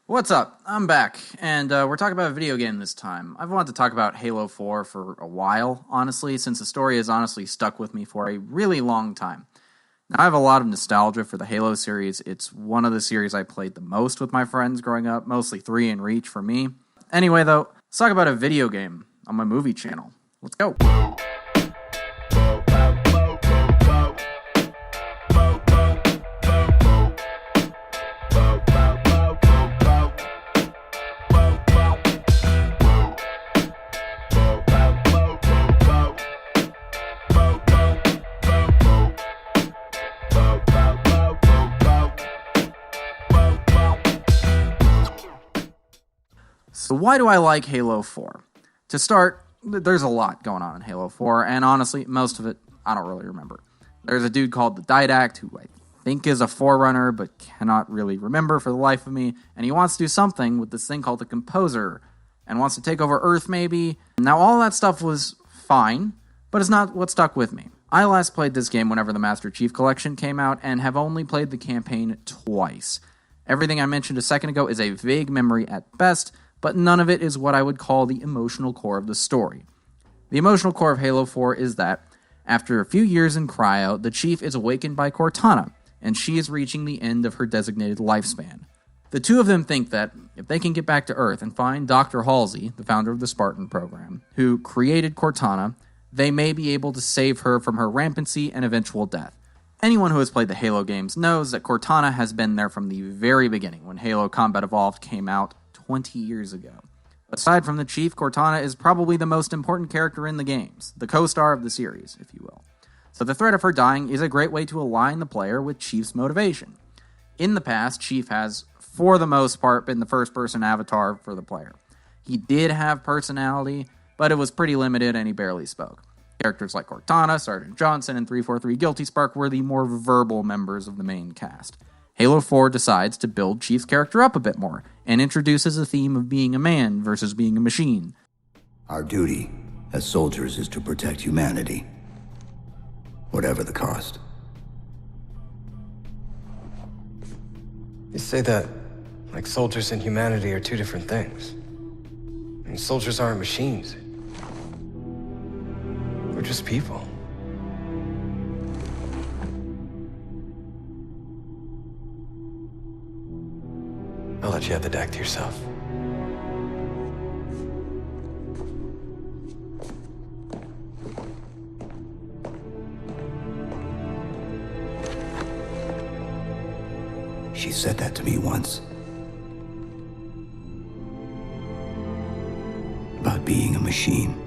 What's up? I'm back, and we're talking about a video game this time. I've wanted to talk about Halo 4 for a while, honestly, since the story has honestly stuck with me for a really long time. Now, I have a lot of nostalgia for the Halo series. It's one of the series I played the most with my friends growing up, mostly 3 and Reach for me. Anyway, though, let's talk about a video game on my movie channel. Let's go. So why do I like Halo 4? To start, there's a lot going on in Halo 4, and honestly, most of it, I don't really remember. There's a dude called the Didact, who I think is a Forerunner, but cannot really remember for the life of me, and he wants to do something with this thing called the Composer, and wants to take over Earth, maybe. Now, all that stuff was fine, but it's not what stuck with me. I last played this game whenever the Master Chief Collection came out, and have only played the campaign twice. Everything I mentioned a second ago is a vague memory at best, but none of it is what I would call the emotional core of the story. The emotional core of Halo 4 is that, after a few years in cryo, the Chief is awakened by Cortana, and she is reaching the end of her designated lifespan. The two of them think that, if they can get back to Earth and find Dr. Halsey, the founder of the Spartan program, who created Cortana, they may be able to save her from her rampancy and eventual death. Anyone who has played the Halo games knows that Cortana has been there from the very beginning, when Halo Combat Evolved came out 20 years ago. Aside from the Chief, Cortana is probably the most important character in the games, the co-star of the series, if you will. So the threat of her dying is a great way to align the player with Chief's motivation. In the past, Chief has, for the most part, been the first-person avatar for the player. He did have personality, but it was pretty limited and he barely spoke. Characters like Cortana, Sergeant Johnson, and 343 Guilty Spark were the more verbal members of the main cast. Halo 4 decides to build Chief's character up a bit more, and introduces a theme of being a man versus being a machine. Our duty as soldiers is to protect humanity, whatever the cost. You say that like soldiers and humanity are two different things. I mean, soldiers aren't machines. We're just people. I'll let you have the deck to yourself. She said that to me once. About being a machine.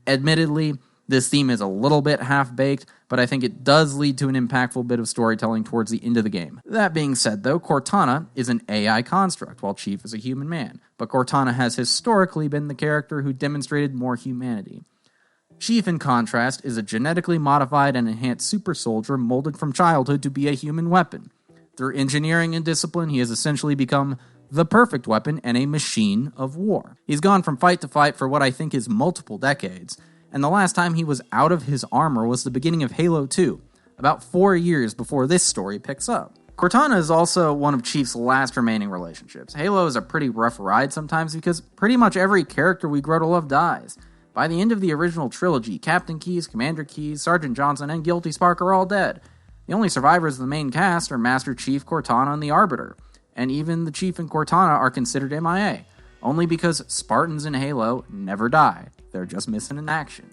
Admittedly, this theme is a little bit half-baked, but I think it does lead to an impactful bit of storytelling towards the end of the game. That being said, though, Cortana is an AI construct, while Chief is a human man, but Cortana has historically been the character who demonstrated more humanity. Chief, in contrast, is a genetically modified and enhanced super soldier molded from childhood to be a human weapon. Through engineering and discipline, he has essentially become the perfect weapon and a machine of war. He's gone from fight to fight for what I think is multiple decades, and the last time he was out of his armor was the beginning of Halo 2, about 4 years before this story picks up. Cortana is also one of Chief's last remaining relationships. Halo is a pretty rough ride sometimes because pretty much every character we grow to love dies. By the end of the original trilogy, Captain Keyes, Commander Keyes, Sergeant Johnson, and Guilty Spark are all dead. The only survivors of the main cast are Master Chief, Cortana, and the Arbiter. And even the Chief and Cortana are considered MIA, only because Spartans in Halo never die. They're just missing in action.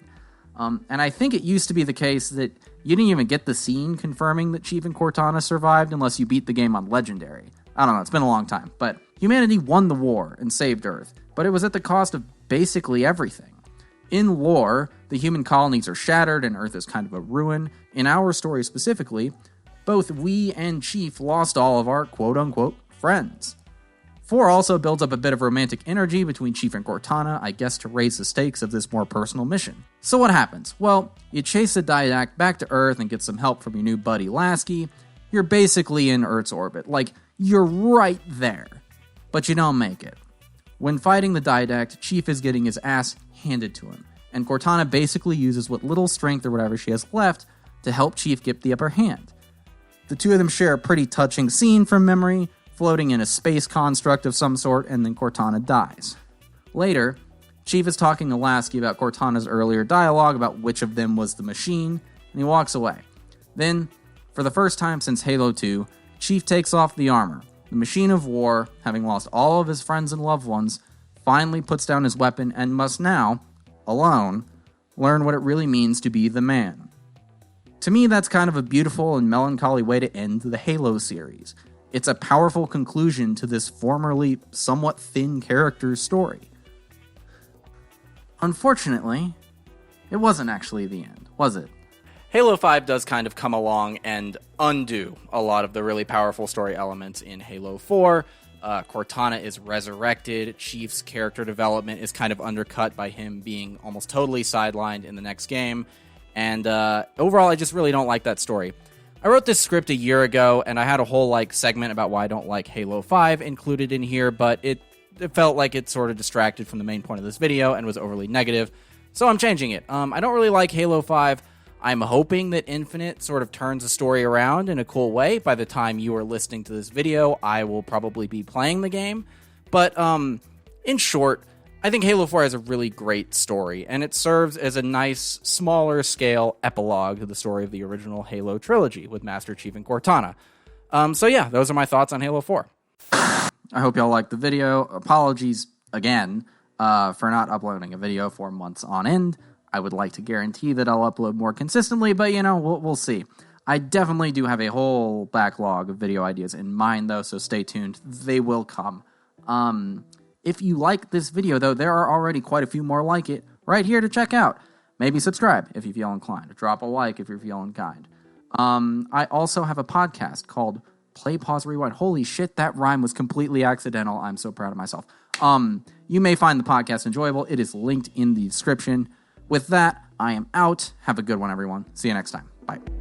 And I think it used to be the case that you didn't even get the scene confirming that Chief and Cortana survived unless you beat the game on Legendary. I don't know, it's been a long time. But humanity won the war and saved Earth, but it was at the cost of basically everything. In lore, the human colonies are shattered and Earth is kind of a ruin. In our story specifically, both we and Chief lost all of our quote-unquote friends. 4 also builds up a bit of romantic energy between Chief and Cortana, I guess to raise the stakes of this more personal mission. So what happens? Well, you chase the Didact back to Earth and get some help from your new buddy Lasky. You're basically in Earth's orbit. Like, you're right there. But you don't make it. When fighting the Didact, Chief is getting his ass handed to him. and Cortana basically uses what little strength or whatever she has left to help Chief get the upper hand. The two of them share a pretty touching scene from memory, floating in a space construct of some sort, and then Cortana dies. Later, Chief is talking to Lasky about Cortana's earlier dialogue about which of them was the machine, and he walks away. Then, for the first time since Halo 2, Chief takes off the armor. The machine of war, having lost all of his friends and loved ones, finally puts down his weapon and must now, alone, learn what it really means to be the man. To me, that's kind of a beautiful and melancholy way to end the Halo series. It's a powerful conclusion to this formerly somewhat thin character's story. Unfortunately, it wasn't actually the end, was it? Halo 5 does kind of come along and undo a lot of the really powerful story elements in Halo 4. Cortana is resurrected. Chief's character development is kind of undercut by him being almost totally sidelined in the next game. And overall, I just really don't like that story. I wrote this script a year ago, and I had a whole segment about why I don't like Halo 5 included in here, but it felt like it sort of distracted from the main point of this video and was overly negative. So I'm changing it. I don't really like Halo 5. I'm hoping that Infinite sort of turns the story around in a cool way. By the time you are listening to this video, I will probably be playing the game. But in short, I think Halo 4 has a really great story, and it serves as a nice, smaller scale epilogue to the story of the original Halo trilogy with Master Chief and Cortana. So yeah, those are my thoughts on Halo 4. I hope y'all liked the video. Apologies again for not uploading a video for months on end. I would like to guarantee that I'll upload more consistently, but we'll see. I definitely do have a whole backlog of video ideas in mind, though, so stay tuned. They will come. If you like this video, though, there are already quite a few more like it right here to check out. Maybe subscribe if you feel inclined. Drop a like if you're feeling kind. I also have a podcast called Play, Pause, Rewind. Holy shit, that rhyme was completely accidental. I'm so proud of myself. You may find the podcast enjoyable. It is linked in the description. With that, I am out. Have a good one, everyone. See you next time. Bye.